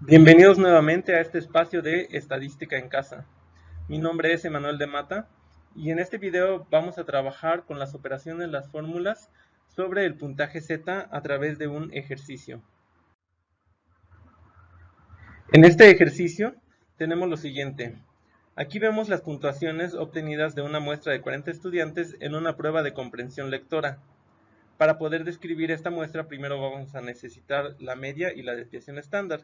Bienvenidos nuevamente a este espacio de Estadística en Casa. Mi nombre es Emanuel de Mata y en este video vamos a trabajar con las operaciones, las fórmulas sobre el puntaje Z a través de un ejercicio. En este ejercicio tenemos lo siguiente. Aquí vemos las puntuaciones obtenidas de una muestra de 40 estudiantes en una prueba de comprensión lectora. Para poder describir esta muestra, primero vamos a necesitar la media y la desviación estándar.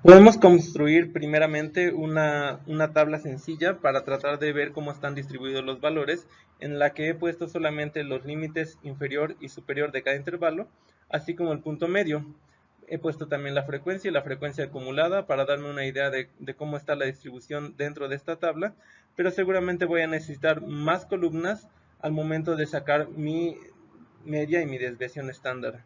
Podemos construir primeramente una tabla sencilla para tratar de ver cómo están distribuidos los valores, en la que he puesto solamente los límites inferior y superior de cada intervalo, así como el punto medio. He puesto también la frecuencia y la frecuencia acumulada para darme una idea de cómo está la distribución dentro de esta tabla, pero seguramente voy a necesitar más columnas al momento de sacar mi media y mi desviación estándar.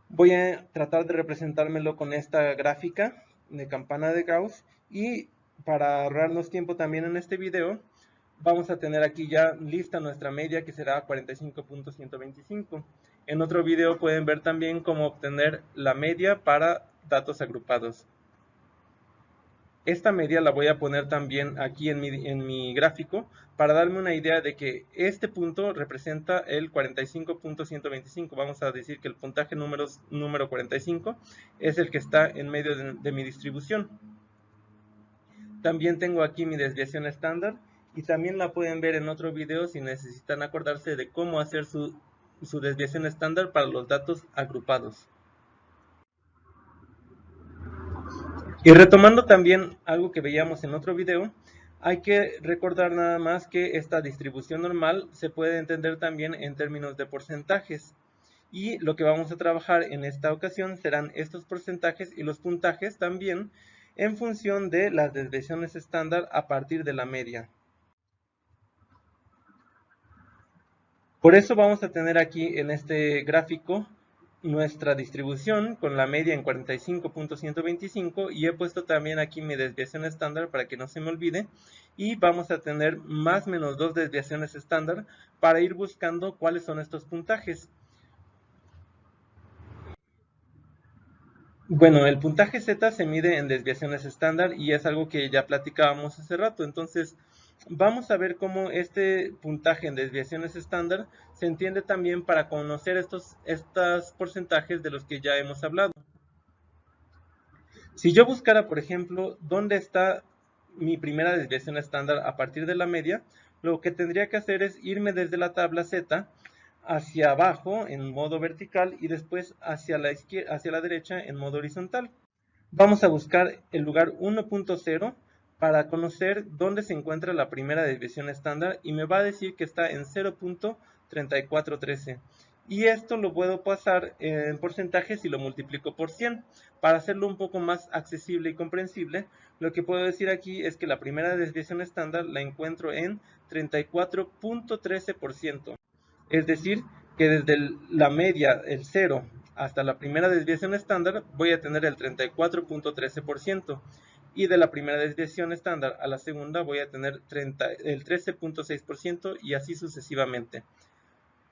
Voy a tratar de representármelo con esta gráfica de campana de Gauss y para ahorrarnos tiempo también en este video vamos a tener aquí ya lista nuestra media, que será 45.125. En otro video pueden ver también cómo obtener la media para datos agrupados. Esta media la voy a poner también aquí en mi gráfico para darme una idea de que este punto representa el 45.125. Vamos a decir que el puntaje número 45 es el que está en medio de mi distribución. También tengo aquí mi desviación estándar y también la pueden ver en otro video si necesitan acordarse de cómo hacer su desviación estándar para los datos agrupados. Y retomando también algo que veíamos en otro video, hay que recordar nada más que esta distribución normal se puede entender también en términos de porcentajes. Y lo que vamos a trabajar en esta ocasión serán estos porcentajes y los puntajes también en función de las desviaciones estándar a partir de la media. Por eso vamos a tener aquí en este gráfico nuestra distribución con la media en 45.125 y he puesto también aquí mi desviación estándar para que no se me olvide, y vamos a tener más menos 2 desviaciones estándar para ir buscando cuáles son estos puntajes. Bueno, el puntaje Z se mide en desviaciones estándar y es algo que ya platicábamos hace rato. Entonces, vamos a ver cómo este puntaje en desviaciones estándar se entiende también para conocer estos porcentajes de los que ya hemos hablado. Si yo buscara, por ejemplo, dónde está mi primera desviación estándar a partir de la media, lo que tendría que hacer es irme desde la tabla Z hacia abajo en modo vertical y después hacia la derecha en modo horizontal. Vamos a buscar el lugar 1.0 para conocer dónde se encuentra la primera desviación estándar y me va a decir que está en 0.3413. Y esto lo puedo pasar en porcentajes si lo multiplico por 100. Para hacerlo un poco más accesible y comprensible, lo que puedo decir aquí es que la primera desviación estándar la encuentro en 34.13%. Es decir, que desde la media, el 0, hasta la primera desviación estándar voy a tener el 34.13%. Y de la primera desviación estándar a la segunda voy a tener el 13.6% y así sucesivamente.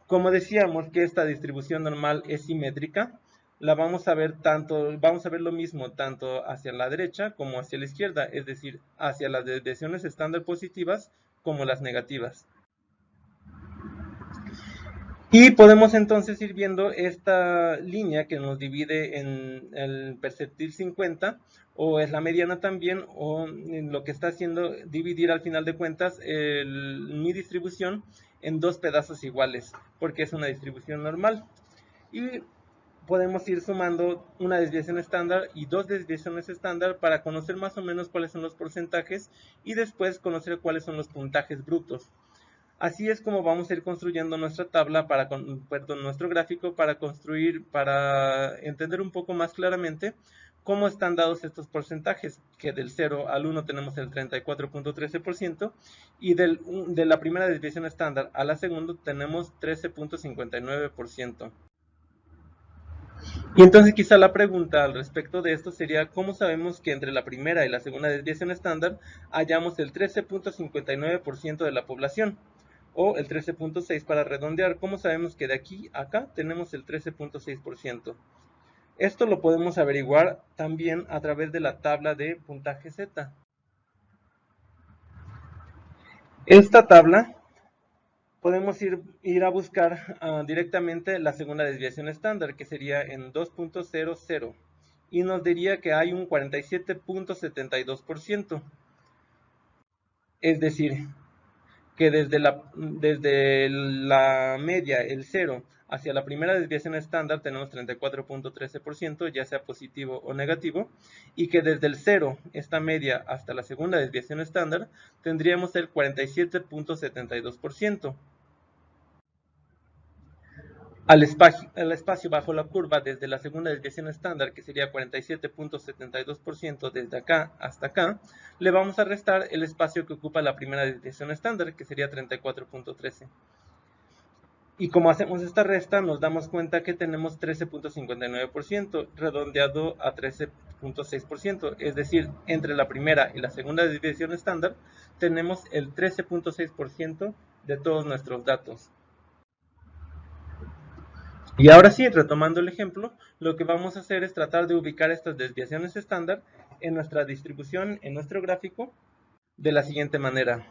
Como decíamos que esta distribución normal es simétrica, vamos a ver lo mismo tanto hacia la derecha como hacia la izquierda, es decir, hacia las desviaciones estándar positivas como las negativas. Y podemos entonces ir viendo esta línea que nos divide en el percentil 50, o es la mediana también, o lo que está haciendo dividir al final de cuentas mi distribución en dos pedazos iguales, porque es una distribución normal. Y podemos ir sumando una desviación estándar y dos desviaciones estándar para conocer más o menos cuáles son los porcentajes y después conocer cuáles son los puntajes brutos. Así es como vamos a ir construyendo nuestra tabla, nuestro gráfico para entender un poco más claramente cómo están dados estos porcentajes, que del 0 al 1 tenemos el 34.13% y de la primera desviación estándar a la segunda tenemos 13.59%. Y entonces quizá la pregunta al respecto de esto sería, ¿cómo sabemos que entre la primera y la segunda desviación estándar hallamos el 13.59% de la población? o el 13.6 para redondear. ¿Cómo sabemos que de aquí a acá tenemos el 13.6%? Esto lo podemos averiguar también a través de la tabla de puntaje Z. Esta tabla podemos ir a buscar directamente la segunda desviación estándar, que sería en 2.00, y nos diría que hay un 47.72%. Es decir, que desde la media, el 0, hacia la primera desviación estándar tenemos 34.13%, ya sea positivo o negativo, y que desde el 0, esta media, hasta la segunda desviación estándar, tendríamos el 47.72%. Al espacio bajo la curva desde la segunda desviación estándar, que sería 47.72% desde acá hasta acá, le vamos a restar el espacio que ocupa la primera desviación estándar, que sería 34.13. Y como hacemos esta resta, nos damos cuenta que tenemos 13.59%, redondeado a 13.6%, es decir, entre la primera y la segunda desviación estándar, tenemos el 13.6% de todos nuestros datos. Y ahora sí, retomando el ejemplo, lo que vamos a hacer es tratar de ubicar estas desviaciones estándar en nuestra distribución, en nuestro gráfico, de la siguiente manera.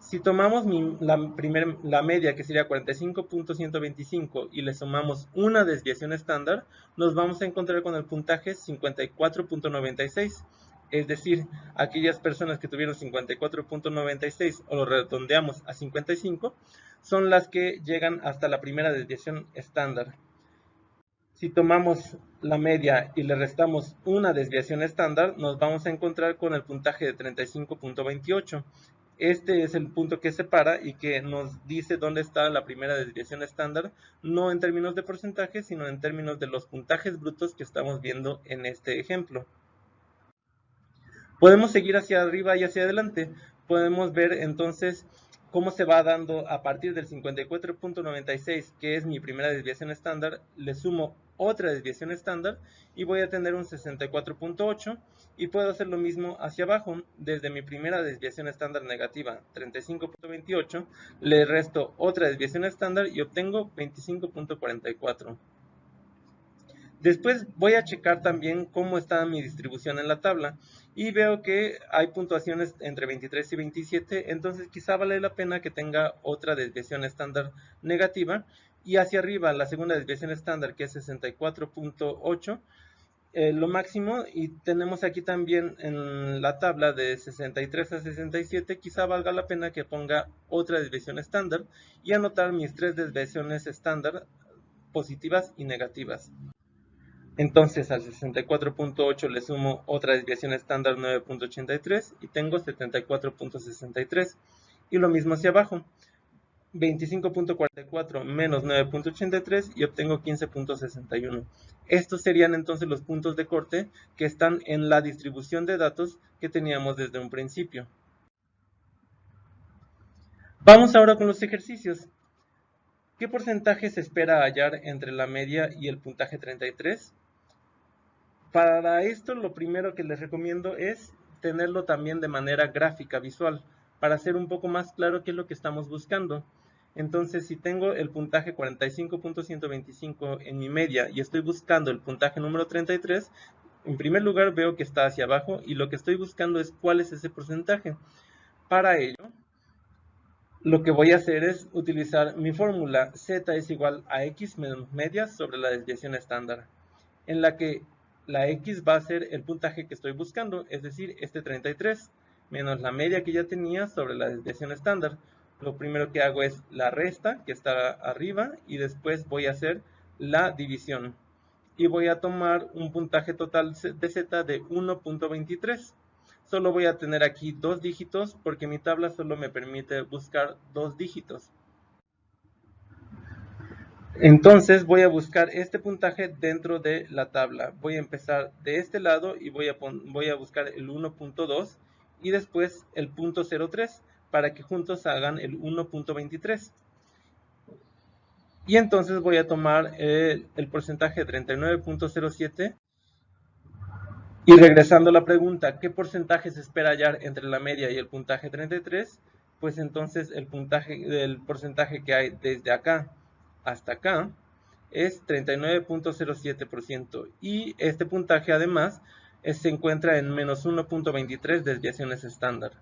Si tomamos la media, que sería 45.125, y le sumamos una desviación estándar, nos vamos a encontrar con el puntaje 54.96. Es decir, aquellas personas que tuvieron 54.96 o lo redondeamos a 55, son las que llegan hasta la primera desviación estándar. Si tomamos la media y le restamos una desviación estándar, nos vamos a encontrar con el puntaje de 35.28. Este es el punto que separa y que nos dice dónde está la primera desviación estándar, no en términos de porcentaje, sino en términos de los puntajes brutos que estamos viendo en este ejemplo. Podemos seguir hacia arriba y hacia adelante. Podemos ver entonces cómo se va dando a partir del 54.96, que es mi primera desviación estándar, le sumo otra desviación estándar y voy a tener un 64.8, y puedo hacer lo mismo hacia abajo. Desde mi primera desviación estándar negativa, 35.28, le resto otra desviación estándar y obtengo 25.44. Después voy a checar también cómo está mi distribución en la tabla y veo que hay puntuaciones entre 23 y 27, entonces quizá vale la pena que tenga otra desviación estándar negativa, y hacia arriba la segunda desviación estándar, que es 64.8, lo máximo, y tenemos aquí también en la tabla de 63 a 67, quizá valga la pena que ponga otra desviación estándar y anotar mis tres desviaciones estándar positivas y negativas. Entonces al 64.8 le sumo otra desviación estándar 9.83 y tengo 74.63. Y lo mismo hacia abajo, 25.44 menos 9.83 y obtengo 15.61. Estos serían entonces los puntos de corte que están en la distribución de datos que teníamos desde un principio. Vamos ahora con los ejercicios. ¿Qué porcentaje se espera hallar entre la media y el puntaje 33? Para esto, lo primero que les recomiendo es tenerlo también de manera gráfica, visual, para hacer un poco más claro qué es lo que estamos buscando. Entonces, si tengo el puntaje 45.125 en mi media y estoy buscando el puntaje número 33, en primer lugar veo que está hacia abajo y lo que estoy buscando es cuál es ese porcentaje. Para ello, lo que voy a hacer es utilizar mi fórmula: z es igual a x menos media sobre la desviación estándar, en la que la x va a ser el puntaje que estoy buscando, es decir, este 33, menos la media que ya tenía sobre la desviación estándar. Lo primero que hago es la resta, que está arriba, y después voy a hacer la división. Y voy a tomar un puntaje total de z de 1.23. Solo voy a tener aquí dos dígitos porque mi tabla solo me permite buscar dos dígitos. Entonces voy a buscar este puntaje dentro de la tabla. Voy a empezar de este lado y voy a buscar el 1.2 y después el 0.03 para que juntos hagan el 1.23. Y entonces voy a tomar el porcentaje de 39.07 y, regresando a la pregunta, ¿qué porcentaje se espera hallar entre la media y el puntaje 33? pues entonces el porcentaje que hay desde acá hasta acá es 39.07%, y este puntaje además se encuentra en menos 1.23 desviaciones estándar.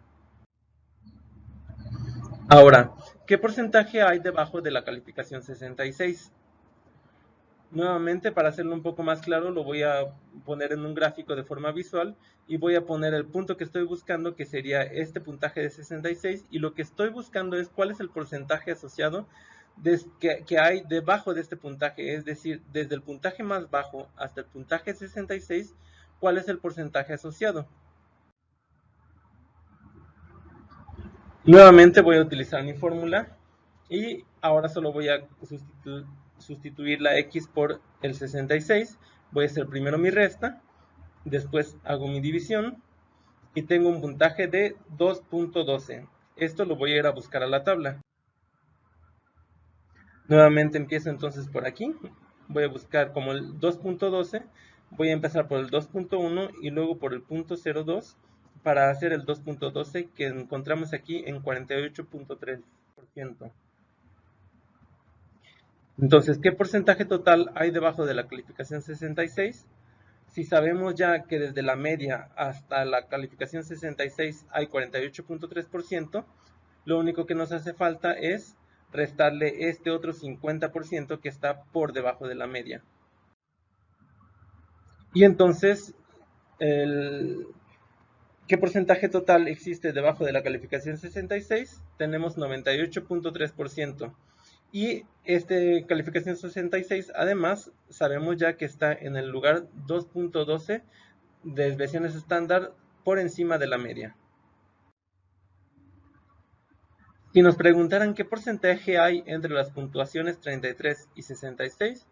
Ahora, ¿qué porcentaje hay debajo de la calificación 66? Nuevamente, para hacerlo un poco más claro, lo voy a poner en un gráfico de forma visual y voy a poner el punto que estoy buscando, que sería este puntaje de 66, y lo que estoy buscando es cuál es el porcentaje asociado que hay debajo de este puntaje, es decir, desde el puntaje más bajo hasta el puntaje 66, cuál es el porcentaje asociado. Nuevamente voy a utilizar mi fórmula y ahora solo voy a sustituir la x por el 66. Voy a hacer primero mi resta, después hago mi división y tengo un puntaje de 2.12. Esto lo voy a ir a buscar a la tabla. Nuevamente empiezo entonces por aquí. Voy a buscar como el 2.12. Voy a empezar por el 2.1 y luego por el punto 02 para hacer el 2.12, que encontramos aquí en 48.3%. Entonces, ¿qué porcentaje total hay debajo de la calificación 66? Si sabemos ya que desde la media hasta la calificación 66 hay 48.3%, lo único que nos hace falta es restarle este otro 50% que está por debajo de la media. Y entonces, ¿qué porcentaje total existe debajo de la calificación 66? Tenemos 98.3%. Y esta calificación 66, además, sabemos ya que está en el lugar 2.12 de desviaciones estándar por encima de la media. Si nos preguntaran qué porcentaje hay entre las puntuaciones 33 y 66,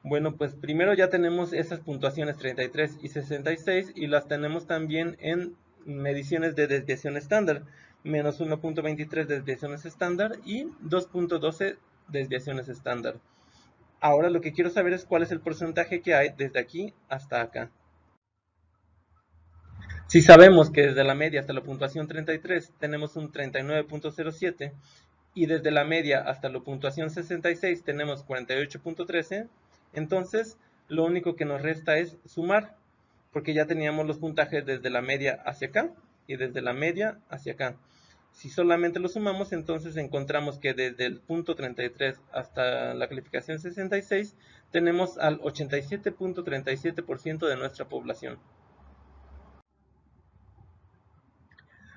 bueno, pues primero ya tenemos esas puntuaciones 33 y 66 y las tenemos también en mediciones de desviación estándar, menos 1.23 desviaciones estándar y 2.12 desviaciones estándar. Ahora lo que quiero saber es cuál es el porcentaje que hay desde aquí hasta acá. Si sabemos que desde la media hasta la puntuación 33 tenemos un 39.07 y desde la media hasta la puntuación 66 tenemos 48.13, entonces lo único que nos resta es sumar, porque ya teníamos los puntajes desde la media hacia acá y desde la media hacia acá. Si solamente lo sumamos, entonces encontramos que desde el punto 33 hasta la calificación 66 tenemos al 87.37% de nuestra población.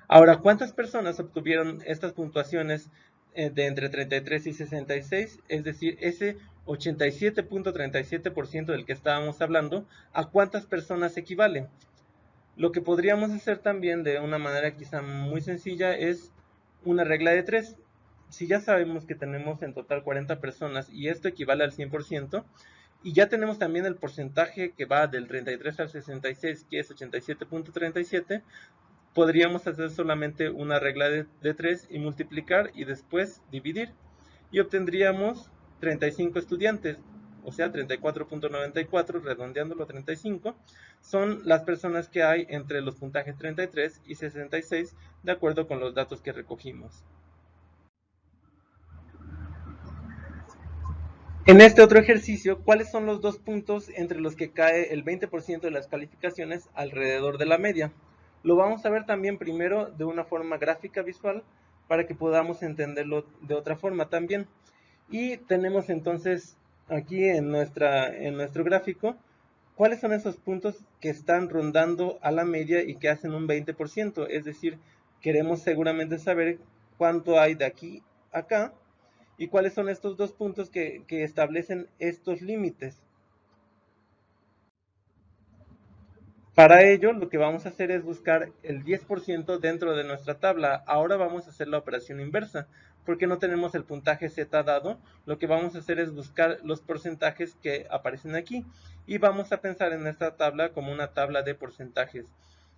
Ahora, ¿cuántas personas obtuvieron estas puntuaciones de entre 33 y 66? Es decir, ese 87.37% del que estábamos hablando, ¿a cuántas personas equivale? Lo que podríamos hacer también de una manera quizá muy sencilla es una regla de 3. Si ya sabemos que tenemos en total 40 personas y esto equivale al 100%, y ya tenemos también el porcentaje que va del 33 al 66, que es 87.37, podríamos hacer solamente una regla de 3 y multiplicar y después dividir. Y obtendríamos 35 estudiantes, o sea 34.94, redondeándolo a 35, son las personas que hay entre los puntajes 33 y 66, de acuerdo con los datos que recogimos. En este otro ejercicio, ¿cuáles son los dos puntos entre los que cae el 20% de las calificaciones alrededor de la media? Lo vamos a ver también primero de una forma gráfica visual para que podamos entenderlo de otra forma también. Y tenemos entonces aquí en nuestro gráfico, ¿cuáles son esos puntos que están rondando a la media y que hacen un 20%? Es decir, queremos seguramente saber cuánto hay de aquí a acá y cuáles son estos dos puntos que establecen estos límites. Para ello, lo que vamos a hacer es buscar el 10% dentro de nuestra tabla. Ahora vamos a hacer la operación inversa, porque no tenemos el puntaje Z dado. Lo que vamos a hacer es buscar los porcentajes que aparecen aquí, y vamos a pensar en esta tabla como una tabla de porcentajes.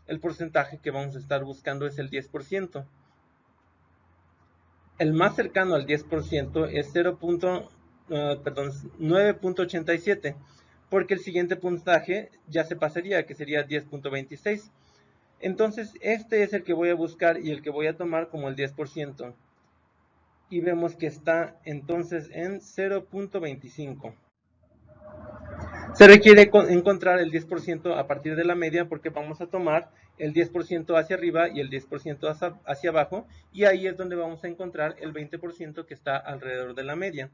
El porcentaje que vamos a estar buscando es el 10%. El más cercano al 10% es 9.87, porque el siguiente puntaje ya se pasaría, que sería 10.26. Entonces este es el que voy a buscar y el que voy a tomar como el 10%. Y vemos que está entonces en 0.25. Se requiere encontrar el 10% a partir de la media porque vamos a tomar el 10% hacia arriba y el 10% hacia abajo, y ahí es donde vamos a encontrar el 20% que está alrededor de la media.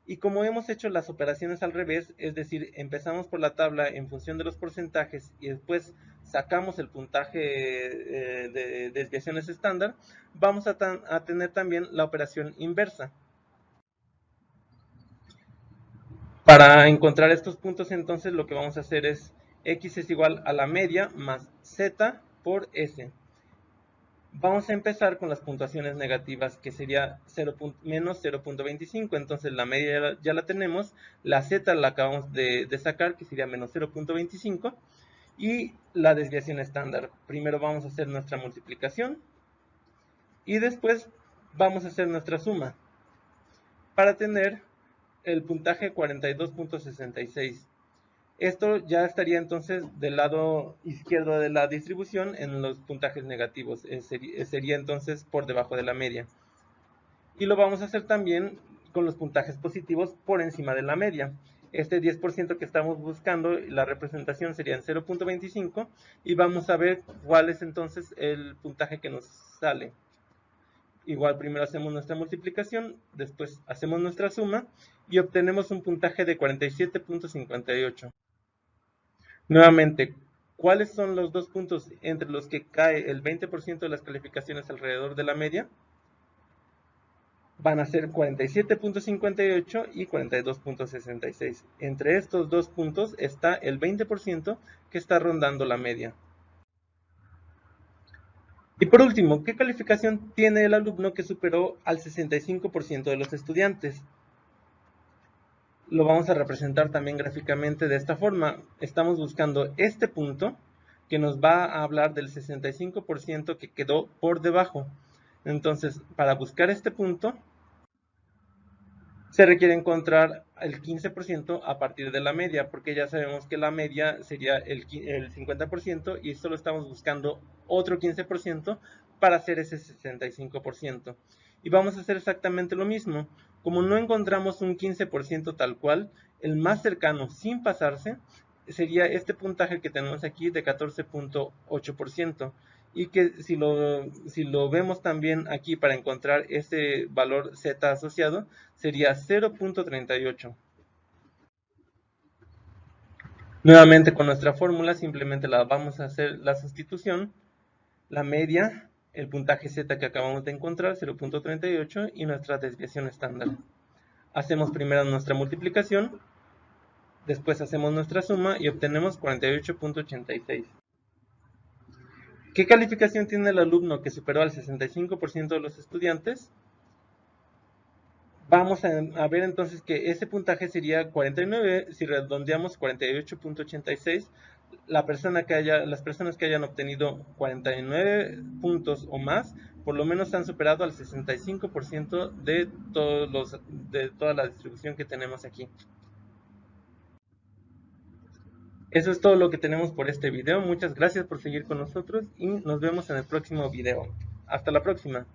Y como hemos hecho las operaciones al revés, es decir, empezamos por la tabla en función de los porcentajes y después sacamos el puntaje de desviaciones estándar, vamos a tener también la operación inversa. Para encontrar estos puntos, entonces lo que vamos a hacer es x es igual a la media más z por s. Vamos a empezar con las puntuaciones negativas, que sería menos 0.25. Entonces la media ya la tenemos, la z la acabamos de sacar, que sería menos 0.25, y la desviación estándar. Primero vamos a hacer nuestra multiplicación y después vamos a hacer nuestra suma para tener el puntaje 42.66. Esto ya estaría entonces del lado izquierdo de la distribución en los puntajes negativos. Sería entonces por debajo de la media. Y lo vamos a hacer también con los puntajes positivos por encima de la media. Este 10% que estamos buscando, la representación sería en 0.25, y vamos a ver cuál es entonces el puntaje que nos sale. Igual primero hacemos nuestra multiplicación, después hacemos nuestra suma y obtenemos un puntaje de 47.58. Nuevamente, ¿cuáles son los dos puntos entre los que cae el 20% de las calificaciones alrededor de la media? Van a ser 47.58 y 42.66. Entre estos dos puntos está el 20% que está rondando la media. Y por último, ¿qué calificación tiene el alumno que superó al 65% de los estudiantes? Lo vamos a representar también gráficamente de esta forma. Estamos buscando este punto que nos va a hablar del 65% que quedó por debajo. Entonces, para buscar este punto, se requiere encontrar el 15% a partir de la media, porque ya sabemos que la media sería el 50% y solo estamos buscando otro 15% para hacer ese 65%. Y vamos a hacer exactamente lo mismo. Como no encontramos un 15% tal cual, el más cercano sin pasarse sería este puntaje que tenemos aquí de 14.8%. Y que si lo vemos también aquí para encontrar ese valor z asociado, sería 0.38. Nuevamente con nuestra fórmula simplemente la vamos a hacer la sustitución, la media, el puntaje z que acabamos de encontrar, 0.38, y nuestra desviación estándar. Hacemos primero nuestra multiplicación, después hacemos nuestra suma y obtenemos 48.86. ¿Qué calificación tiene el alumno que superó al 65% de los estudiantes? Vamos a ver entonces que ese puntaje sería 49, si redondeamos 48.86. Las personas que hayan obtenido 49 puntos o más, por lo menos han superado al 65% de toda la distribución que tenemos aquí. Eso es todo lo que tenemos por este video. Muchas gracias por seguir con nosotros y nos vemos en el próximo video. Hasta la próxima.